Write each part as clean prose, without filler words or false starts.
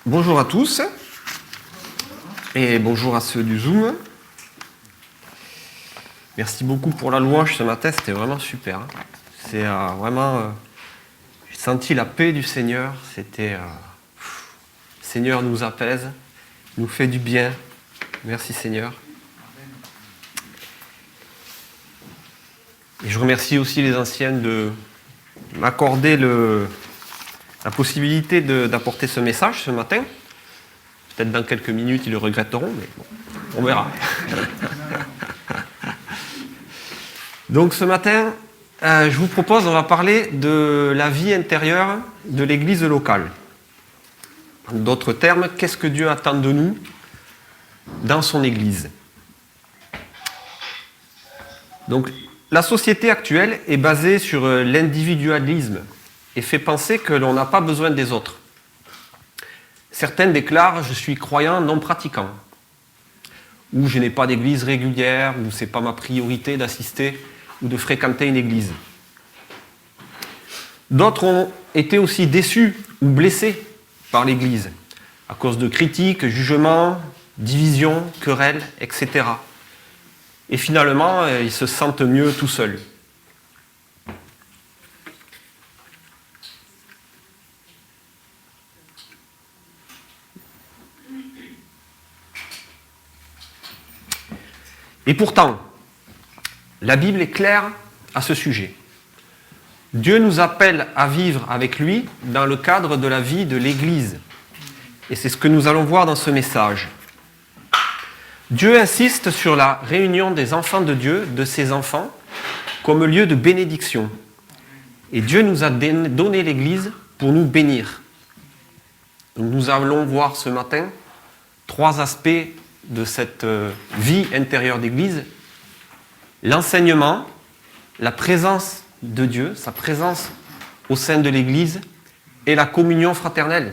Bonjour à tous et bonjour à ceux du Zoom. Merci beaucoup pour la louange ce matin, c'était vraiment super. C'est vraiment, j'ai senti la paix du Seigneur. C'était, le Seigneur nous apaise, nous fait du bien. Merci Seigneur. Et je remercie aussi les anciennes de m'accorder la possibilité d'apporter ce message ce matin. Peut-être dans quelques minutes, ils le regretteront, mais bon, on verra. Donc ce matin, je vous propose, on va parler de la vie intérieure de l'Église locale. En d'autres termes, qu'est-ce que Dieu attend de nous dans son Église? Donc, la société actuelle est basée sur l'individualisme et fait penser que l'on n'a pas besoin des autres. Certains déclarent « je suis croyant non pratiquant » ou « je n'ai pas d'église régulière » ou « c'est pas ma priorité d'assister ou de fréquenter une église ». D'autres ont été aussi déçus ou blessés par l'église à cause de critiques, jugements, divisions, querelles, etc. Et finalement, ils se sentent mieux tout seuls. Et pourtant, la Bible est claire à ce sujet. Dieu nous appelle à vivre avec lui dans le cadre de la vie de l'Église. Et c'est ce que nous allons voir dans ce message. Dieu insiste sur la réunion des enfants de Dieu, de ses enfants, comme lieu de bénédiction. Et Dieu nous a donné l'Église pour nous bénir. Donc nous allons voir ce matin 3 aspects de cette vie intérieure d'Église. L'enseignement, la présence de Dieu, sa présence au sein de l'Église et la communion fraternelle.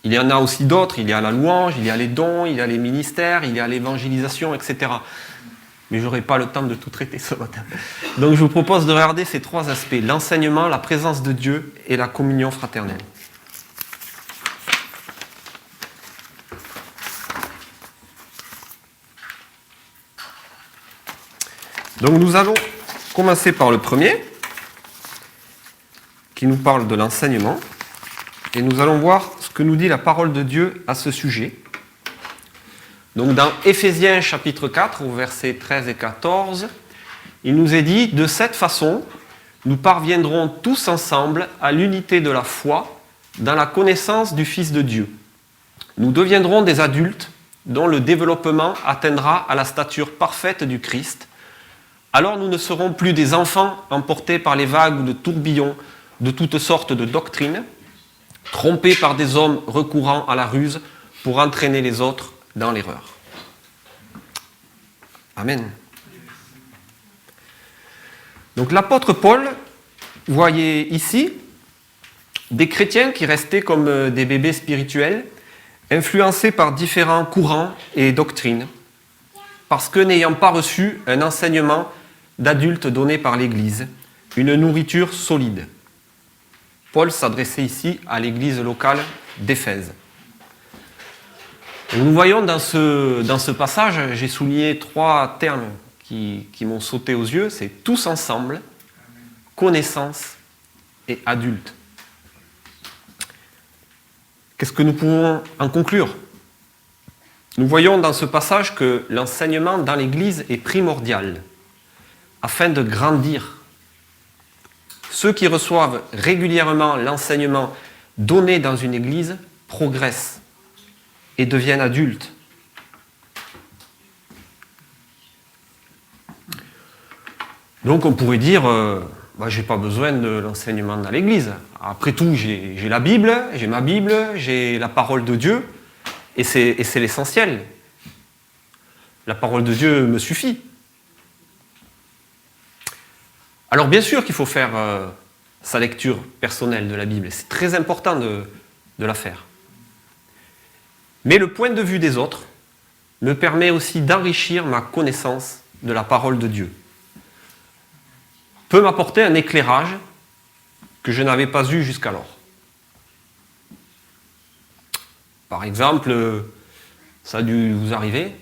Il y en a aussi d'autres, il y a la louange, il y a les dons, il y a les ministères, il y a l'évangélisation, etc. Mais je n'aurai pas le temps de tout traiter ce matin. Donc je vous propose de regarder ces 3 aspects, l'enseignement, la présence de Dieu et la communion fraternelle. Donc nous allons commencer par le premier, qui nous parle de l'enseignement, et nous allons voir ce que nous dit la parole de Dieu à ce sujet. Donc dans Éphésiens chapitre 4, au versets 13 et 14, il nous est dit « De cette façon, nous parviendrons tous ensemble à l'unité de la foi dans la connaissance du Fils de Dieu. Nous deviendrons des adultes dont le développement atteindra à la stature parfaite du Christ. Alors nous ne serons plus des enfants emportés par les vagues ou de tourbillons de toutes sortes de doctrines, trompés par des hommes recourant à la ruse pour entraîner les autres dans l'erreur. » Amen. Donc l'apôtre Paul voyait ici des chrétiens qui restaient comme des bébés spirituels, influencés par différents courants et doctrines, parce que n'ayant pas reçu un enseignement d'adulte donné par l'Église, une nourriture solide. Paul s'adressait ici à l'église locale d'Éphèse. Nous voyons dans ce passage, j'ai souligné 3 termes qui m'ont sauté aux yeux, c'est tous ensemble, connaissance et adulte. Qu'est-ce que nous pouvons en conclure? Nous voyons dans ce passage que l'enseignement dans l'église est primordial afin de grandir. Ceux qui reçoivent régulièrement l'enseignement donné dans une église progressent et deviennent adultes. Donc on pourrait dire, je n'ai pas besoin de l'enseignement dans l'église. Après tout, j'ai la Bible, j'ai ma Bible, j'ai la parole de Dieu, et c'est l'essentiel. La parole de Dieu me suffit. Alors bien sûr qu'il faut faire sa lecture personnelle de la Bible, c'est très important de la faire. Mais le point de vue des autres me permet aussi d'enrichir ma connaissance de la parole de Dieu. Peut m'apporter un éclairage que je n'avais pas eu jusqu'alors. Par exemple, ça a dû vous arriver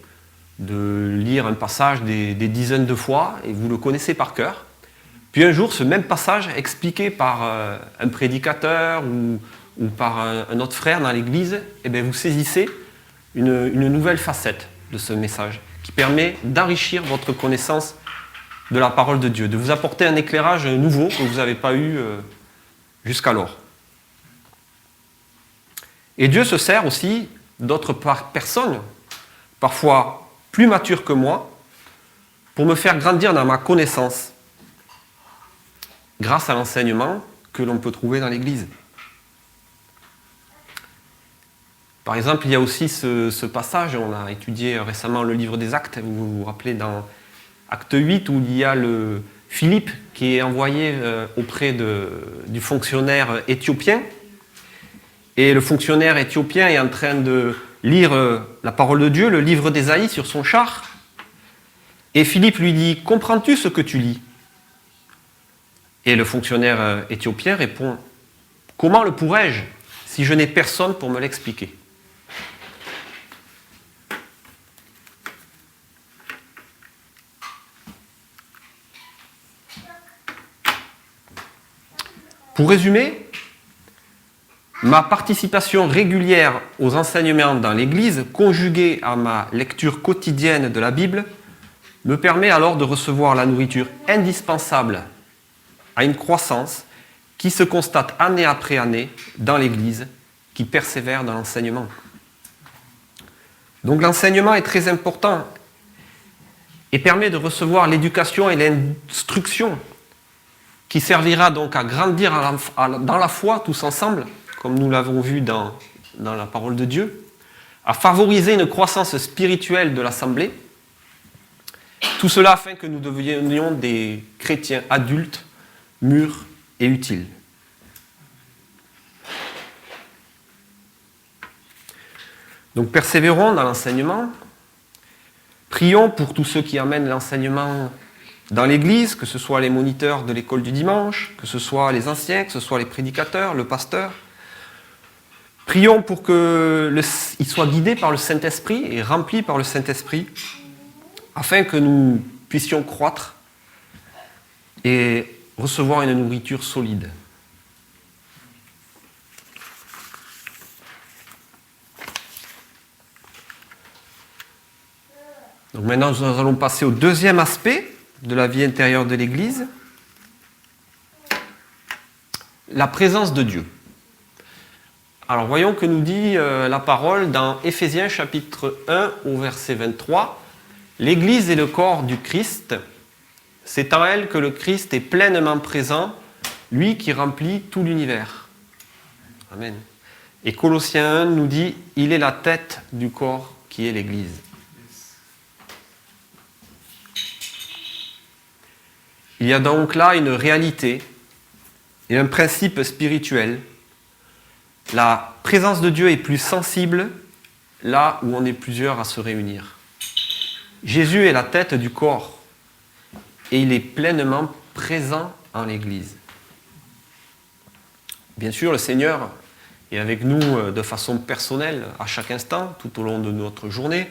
de lire un passage des dizaines de fois et vous le connaissez par cœur. Puis un jour, ce même passage expliqué par un prédicateur ou par un autre frère dans l'église, eh bien, vous saisissez une nouvelle facette de ce message qui permet d'enrichir votre connaissance de la parole de Dieu, de vous apporter un éclairage nouveau que vous n'avez pas eu jusqu'alors. Et Dieu se sert aussi d'autres personnes, parfois plus matures que moi, pour me faire grandir dans ma connaissance, grâce à l'enseignement que l'on peut trouver dans l'Église. Par exemple, il y a aussi ce passage, on a étudié récemment le livre des Actes, vous vous rappelez dans Acte 8, où il y a Philippe qui est envoyé auprès du fonctionnaire éthiopien. Et le fonctionnaire éthiopien est en train de lire la parole de Dieu, le livre d'Ésaïe sur son char. Et Philippe lui dit « Comprends-tu ce que tu lis ?» Et le fonctionnaire éthiopien répond « Comment le pourrais-je si je n'ai personne pour me l'expliquer ?» Pour résumer, ma participation régulière aux enseignements dans l'Église, conjuguée à ma lecture quotidienne de la Bible, me permet alors de recevoir la nourriture indispensable à une croissance qui se constate année après année dans l'Église, qui persévère dans l'enseignement. Donc l'enseignement est très important et permet de recevoir l'éducation et l'instruction qui servira donc à grandir dans la foi tous ensemble, comme nous l'avons vu dans la parole de Dieu, à favoriser une croissance spirituelle de l'Assemblée, tout cela afin que nous devenions des chrétiens adultes, mûrs et utiles. Donc persévérons dans l'enseignement, prions pour tous ceux qui amènent l'enseignement dans l'Église, que ce soit les moniteurs de l'école du dimanche, que ce soit les anciens, que ce soit les prédicateurs, le pasteur. Prions pour qu'ils soient guidés par le Saint-Esprit et remplis par le Saint-Esprit, afin que nous puissions croître et recevoir une nourriture solide. Donc maintenant, nous allons passer au deuxième aspect de la vie intérieure de l'Église, la présence de Dieu. Alors voyons que nous dit la parole dans Éphésiens chapitre 1 au verset 23. L'Église est le corps du Christ. C'est en elle que le Christ est pleinement présent, lui qui remplit tout l'univers. Amen. Et Colossiens 1 nous dit, il est la tête du corps qui est l'Église. Il y a donc là une réalité et un principe spirituel. La présence de Dieu est plus sensible là où on est plusieurs à se réunir. Jésus est la tête du corps et il est pleinement présent en l'Église. Bien sûr, le Seigneur est avec nous de façon personnelle à chaque instant, tout au long de notre journée,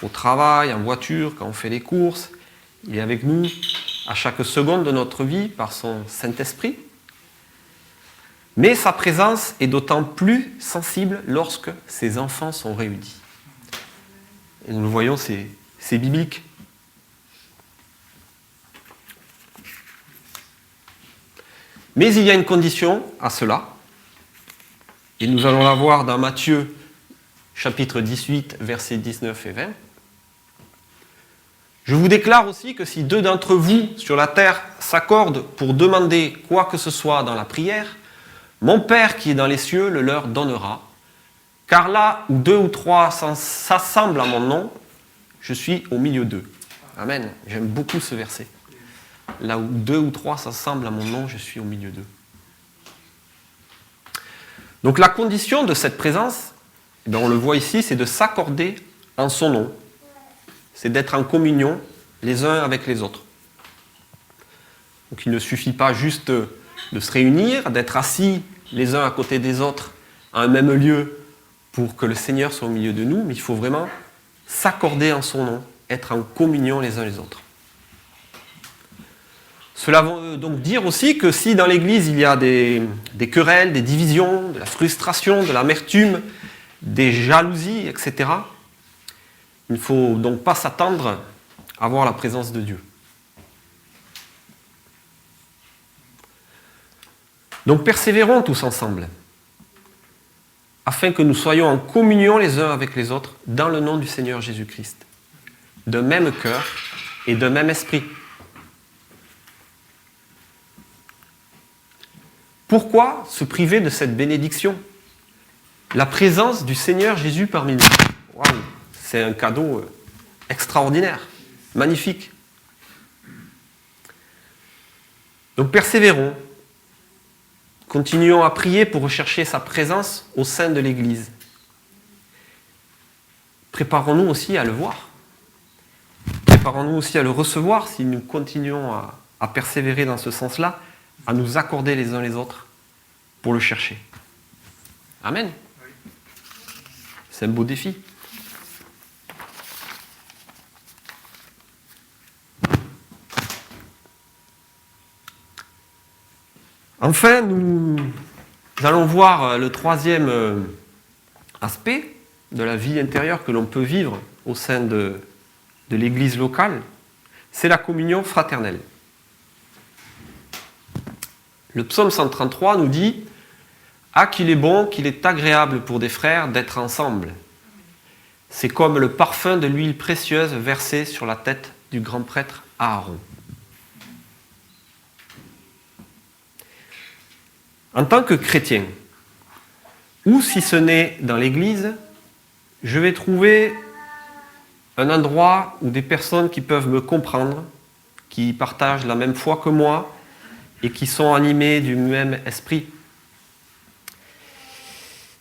au travail, en voiture, quand on fait les courses. Il est avec nous à chaque seconde de notre vie par son Saint-Esprit. Mais sa présence est d'autant plus sensible lorsque ses enfants sont réunis. Et nous le voyons, c'est biblique. Mais il y a une condition à cela, et nous allons la voir dans Matthieu chapitre 18, versets 19 et 20. Je vous déclare aussi que si 2 d'entre vous sur la terre s'accordent pour demander quoi que ce soit dans la prière, mon Père qui est dans les cieux le leur donnera. Car là où 2 ou 3 s'assemblent à mon nom, je suis au milieu d'eux. Amen. J'aime beaucoup ce verset. Là où 2 ou 3 s'assemblent à mon nom, je suis au milieu d'eux. Donc la condition de cette présence, on le voit ici, c'est de s'accorder en son nom. C'est d'être en communion les uns avec les autres. Donc il ne suffit pas juste de se réunir, d'être assis les uns à côté des autres à un même lieu pour que le Seigneur soit au milieu de nous, mais il faut vraiment s'accorder en son nom, être en communion les uns les autres. Cela veut donc dire aussi que si dans l'Église il y a des querelles, des divisions, de la frustration, de l'amertume, des jalousies, etc., il ne faut donc pas s'attendre à voir la présence de Dieu. Donc persévérons tous ensemble, afin que nous soyons en communion les uns avec les autres dans le nom du Seigneur Jésus-Christ, d'un même cœur et d'un même esprit. Pourquoi se priver de cette bénédiction? La présence du Seigneur Jésus parmi nous. Waouh, c'est un cadeau extraordinaire, magnifique. Donc persévérons. Continuons à prier pour rechercher sa présence au sein de l'Église. Préparons-nous aussi à le voir. Préparons-nous aussi à le recevoir si nous continuons à persévérer dans ce sens-là, à nous accorder les uns les autres pour le chercher. Amen. C'est un beau défi. Enfin, nous allons voir le troisième aspect de la vie intérieure que l'on peut vivre au sein de l'Église locale, c'est la communion fraternelle. Le psaume 133 nous dit « Ah, qu'il est bon, qu'il est agréable pour des frères d'être ensemble. C'est comme le parfum de l'huile précieuse versée sur la tête du grand prêtre Aaron. » En tant que chrétien, ou si ce n'est dans l'Église, je vais trouver un endroit où des personnes qui peuvent me comprendre, qui partagent la même foi que moi et qui sont animées du même esprit.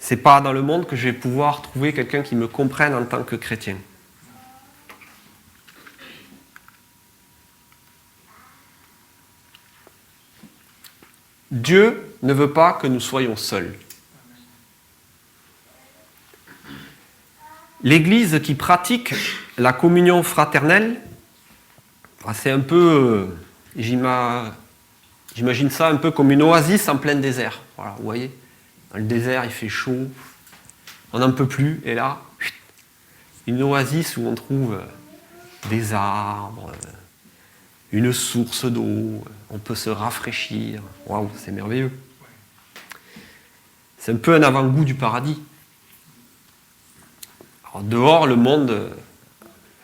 Ce n'est pas dans le monde que je vais pouvoir trouver quelqu'un qui me comprenne en tant que chrétien. Dieu ne veut pas que nous soyons seuls. L'Église qui pratique la communion fraternelle, c'est un peu, j'imagine ça un peu comme une oasis en plein désert. Voilà, vous voyez, dans le désert il fait chaud, on n'en peut plus, et là, une oasis où on trouve des arbres, une source d'eau, on peut se rafraîchir. Waouh, c'est merveilleux. C'est un peu un avant-goût du paradis. Alors dehors, le monde,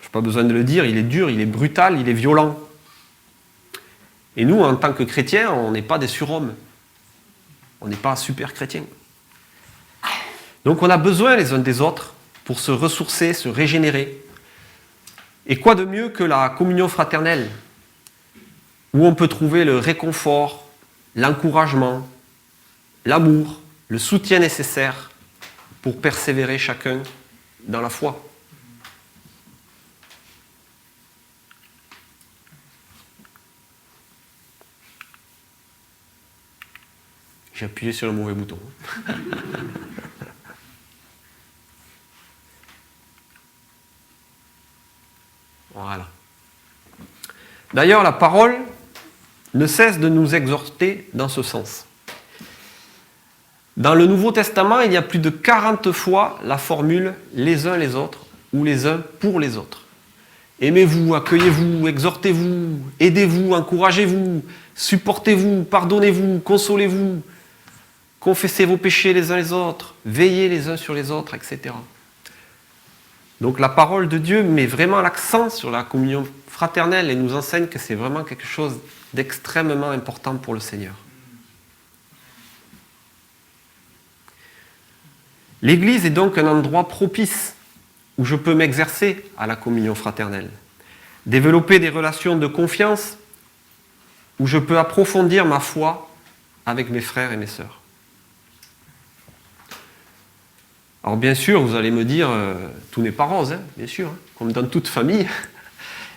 je n'ai pas besoin de le dire, il est dur, il est brutal, il est violent. Et nous, en tant que chrétiens, on n'est pas des surhommes. On n'est pas super chrétiens. Donc on a besoin les uns des autres pour se ressourcer, se régénérer. Et quoi de mieux que la communion fraternelle, où on peut trouver le réconfort, l'encouragement, l'amour, le soutien nécessaire pour persévérer chacun dans la foi. J'ai appuyé sur le mauvais bouton. Voilà. D'ailleurs, la parole ne cesse de nous exhorter dans ce sens. Dans le Nouveau Testament, il y a plus de 40 fois la formule « les uns les autres » ou « les uns pour les autres ». Aimez-vous, accueillez-vous, exhortez-vous, aidez-vous, encouragez-vous, supportez-vous, pardonnez-vous, consolez-vous, confessez vos péchés les uns les autres, veillez les uns sur les autres, etc. Donc la parole de Dieu met vraiment l'accent sur la communion fraternelle et nous enseigne que c'est vraiment quelque chose d'extrêmement important pour le Seigneur. L'Église est donc un endroit propice où je peux m'exercer à la communion fraternelle, développer des relations de confiance, où je peux approfondir ma foi avec mes frères et mes sœurs. Alors bien sûr, vous allez me dire, tout n'est pas rose, hein, bien sûr, hein, comme dans toute famille,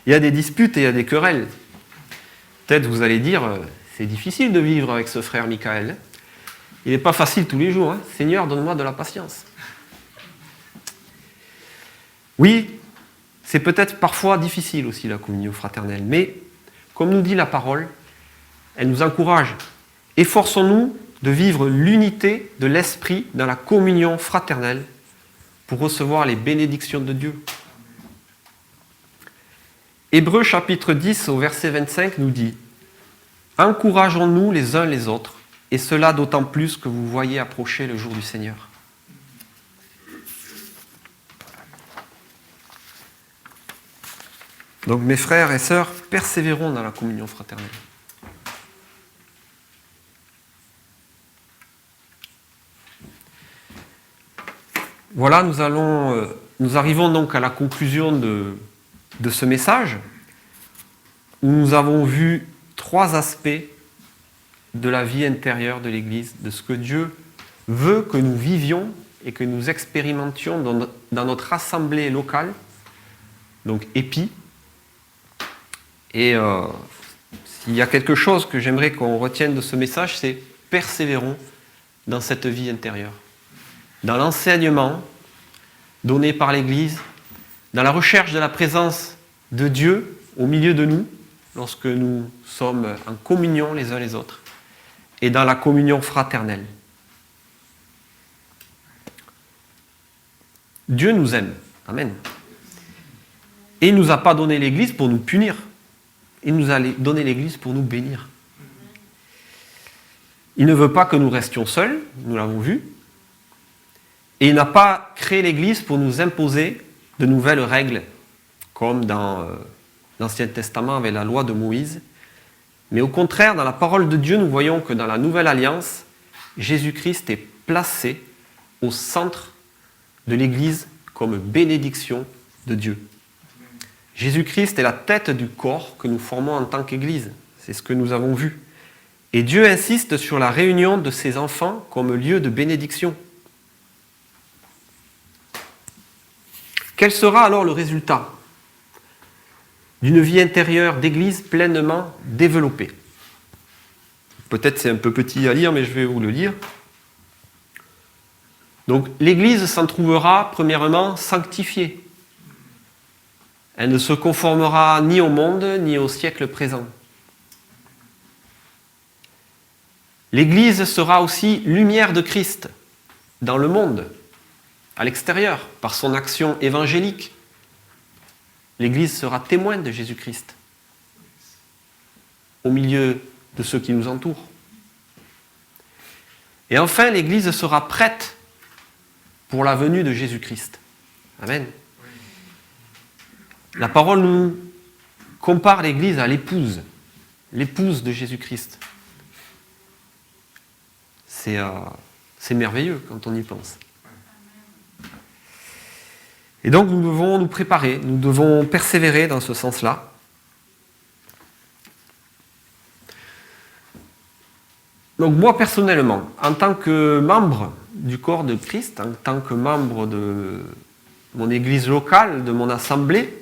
il y a des disputes et il y a des querelles. Peut-être vous allez dire, c'est difficile de vivre avec ce frère Michael. Il n'est pas facile tous les jours. Hein. Seigneur, donne-moi de la patience. Oui, c'est peut-être parfois difficile aussi la communion fraternelle, mais comme nous dit la parole, elle nous encourage. Efforçons-nous de vivre l'unité de l'esprit dans la communion fraternelle pour recevoir les bénédictions de Dieu. Hébreux chapitre 10 au verset 25 nous dit « Encourageons-nous les uns les autres, et cela d'autant plus que vous voyez approcher le jour du Seigneur. » Donc mes frères et sœurs, persévérons dans la communion fraternelle. Voilà, nous arrivons donc à la conclusion de ce message, où nous avons vu 3 aspects de la vie intérieure de l'Église, de ce que Dieu veut que nous vivions et que nous expérimentions dans notre assemblée locale, donc EPI. Et s'il y a quelque chose que j'aimerais qu'on retienne de ce message, c'est persévérons dans cette vie intérieure. Dans l'enseignement donné par l'Église, dans la recherche de la présence de Dieu au milieu de nous, lorsque nous sommes en communion les uns les autres, et dans la communion fraternelle. Dieu nous aime. Amen. Et il ne nous a pas donné l'Église pour nous punir. Il nous a donné l'Église pour nous bénir. Il ne veut pas que nous restions seuls, nous l'avons vu. Et il n'a pas créé l'Église pour nous imposer de nouvelles règles, comme dans l'Ancien Testament avec la loi de Moïse. Mais au contraire, dans la parole de Dieu, nous voyons que dans la Nouvelle Alliance, Jésus-Christ est placé au centre de l'Église comme bénédiction de Dieu. Jésus-Christ est la tête du corps que nous formons en tant qu'Église. C'est ce que nous avons vu. Et Dieu insiste sur la réunion de ses enfants comme lieu de bénédiction. Quel sera alors le résultat d'une vie intérieure d'Église pleinement développée? Peut-être c'est un peu petit à lire, mais je vais vous le lire. Donc l'Église s'en trouvera premièrement sanctifiée. Elle ne se conformera ni au monde, ni au siècle présent. L'Église sera aussi lumière de Christ dans le monde, à l'extérieur, par son action évangélique. L'Église sera témoin de Jésus-Christ au milieu de ceux qui nous entourent. Et enfin, l'Église sera prête pour la venue de Jésus-Christ. Amen. La parole nous compare l'Église à l'épouse de Jésus-Christ. C'est merveilleux quand on y pense. Et donc nous devons nous préparer, nous devons persévérer dans ce sens-là. Donc moi personnellement, en tant que membre du corps de Christ, en tant que membre de mon église locale, de mon assemblée,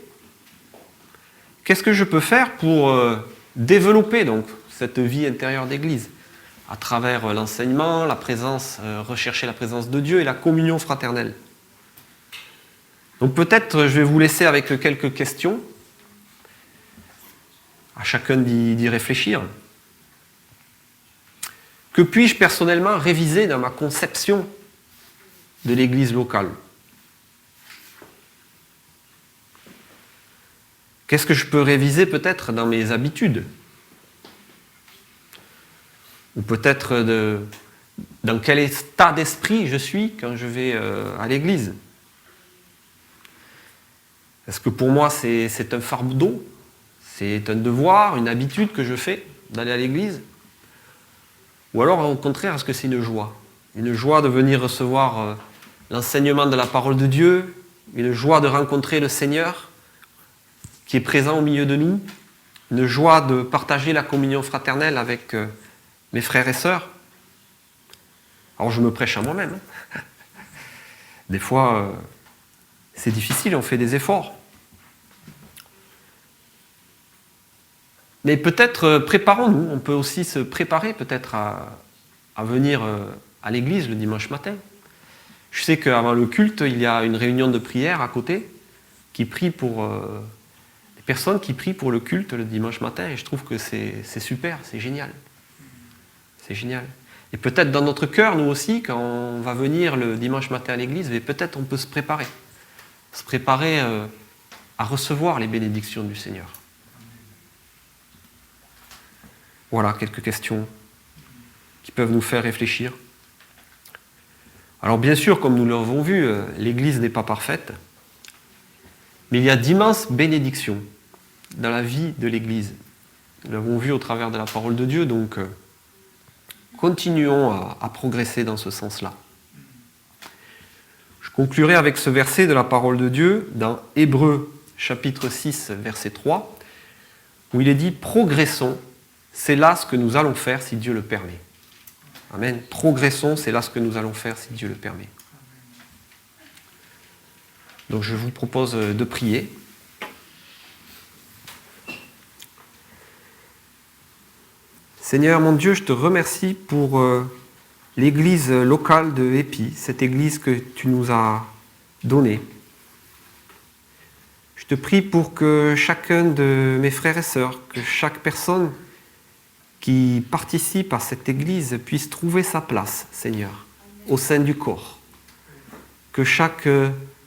qu'est-ce que je peux faire pour développer donc cette vie intérieure d'église à travers l'enseignement, la présence, rechercher la présence de Dieu et la communion fraternelle? Donc peut-être je vais vous laisser avec quelques questions, à chacun d'y réfléchir. Que puis-je personnellement réviser dans ma conception de l'église locale? Qu'est-ce que je peux réviser peut-être dans mes habitudes? Ou peut-être dans quel état d'esprit je suis quand je vais à l'église? Est-ce que pour moi c'est un fardeau? C'est un devoir, une habitude que je fais d'aller à l'église? Ou alors au contraire, est-ce que c'est une joie? Une joie de venir recevoir l'enseignement de la parole de Dieu, une joie de rencontrer le Seigneur qui est présent au milieu de nous, une joie de partager la communion fraternelle avec mes frères et sœurs. Alors je me prêche à moi-même. Des fois, c'est difficile, on fait des efforts. Mais peut-être préparons-nous, on peut aussi se préparer peut-être à venir à l'église le dimanche matin. Je sais qu'avant le culte, il y a une réunion de prière à côté. qui prient pour les personnes qui prient pour le culte le dimanche matin, et je trouve que c'est super, c'est génial. C'est génial. Et peut-être dans notre cœur, nous aussi, quand on va venir le dimanche matin à l'église, peut-être on peut se préparer à recevoir les bénédictions du Seigneur. Voilà quelques questions qui peuvent nous faire réfléchir. Alors bien sûr, comme nous l'avons vu, l'Église n'est pas parfaite, mais il y a d'immenses bénédictions dans la vie de l'Église. Nous l'avons vu au travers de la parole de Dieu, donc continuons à progresser dans ce sens-là. Je conclurai avec ce verset de la parole de Dieu dans Hébreux chapitre 6, verset 3, où il est dit « Progressons, c'est là ce que nous allons faire si Dieu le permet. » Amen. Progressons, c'est là ce que nous allons faire si Dieu le permet. Donc je vous propose de prier. Seigneur mon Dieu, je te remercie pour l'église locale de Épi, cette église que tu nous as donnée. Je te prie pour que chacun de mes frères et sœurs, que chaque personne qui participe à cette église puisse trouver sa place, Seigneur, au sein du corps. Que chaque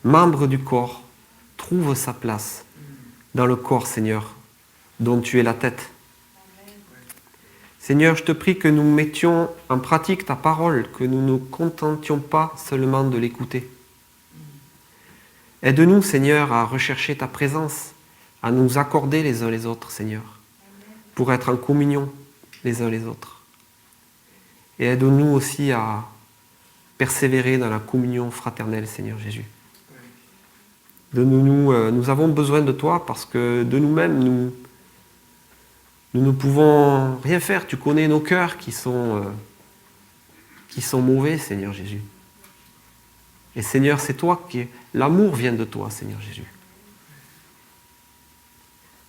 membre du corps trouve sa place dans le corps, Seigneur, dont tu es la tête. Seigneur, je te prie que nous mettions en pratique ta parole, que nous ne nous contentions pas seulement de l'écouter. Aide-nous, Seigneur, à rechercher ta présence, à nous accorder les uns les autres, Seigneur, pour être en communion les uns les autres. Et aide-nous aussi à persévérer dans la communion fraternelle, Seigneur Jésus. Nous avons besoin de toi parce que de nous-mêmes, nous ne pouvons rien faire. Tu connais nos cœurs qui sont mauvais, Seigneur Jésus. Et Seigneur, c'est toi l'amour vient de toi, Seigneur Jésus.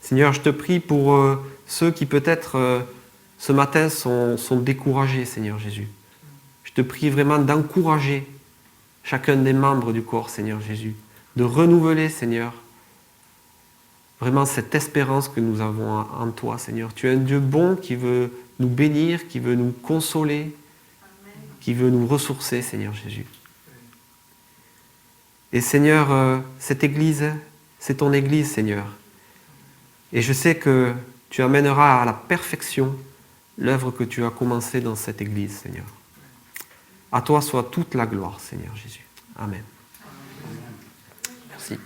Seigneur, je te prie pour ceux qui peut-être ce matin sont découragés, Seigneur Jésus. Je te prie vraiment d'encourager chacun des membres du corps, Seigneur Jésus, de renouveler, Seigneur, vraiment cette espérance que nous avons en toi, Seigneur. Tu es un Dieu bon qui veut nous bénir, qui veut nous consoler, qui veut nous ressourcer, Seigneur Jésus. Et Seigneur, cette église, c'est ton église, Seigneur. Et je sais que tu amèneras à la perfection l'œuvre que tu as commencée dans cette église, Seigneur. À toi soit toute la gloire, Seigneur Jésus. Amen. Merci.